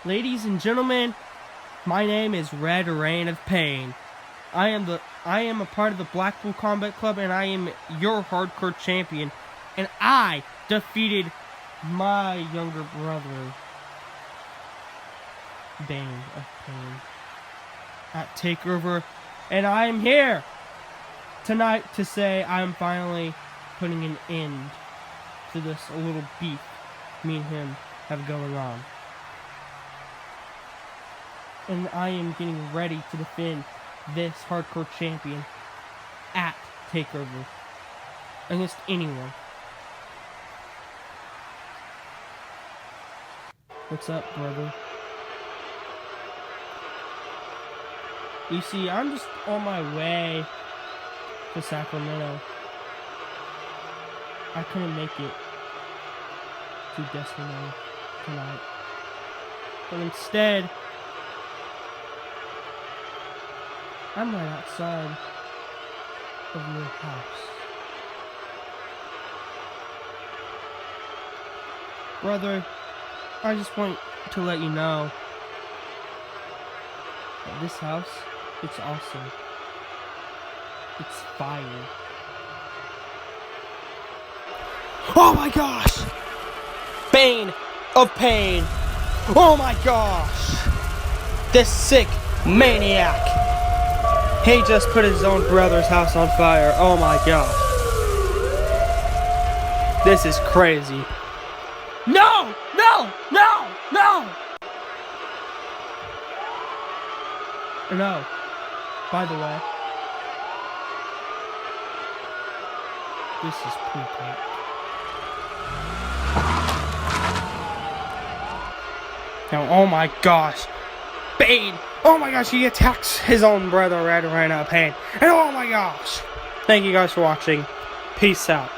Ladies and gentlemen, my name is Red Rain of Pain. I am a part of the Blackpool Combat Club, and I am your hardcore champion. And I defeated my younger brother, Bayne of Pain, at TakeOver. And I am here tonight to say I'm finally putting an end to this little beef me and him have going on. And I am getting ready to defend this hardcore champion at TakeOver against anyone. What's up, brother? You see, I'm just on my way to Sacramento. I couldn't make it to Destiny tonight. But instead, I'm right outside of your house. Brother, I just want to let you know that this house, it's awesome. It's fire. Oh my gosh! Bayne of Pain! Oh my gosh! This sick maniac! He just put his own brother's house on fire. Oh my gosh. This is crazy. No! No! No! No! No. By the way, this is pre-tape. Now, oh my gosh. Bayne! Oh my gosh, he attacks his own brother right now, Pain. And oh my gosh! Thank you guys for watching. Peace out.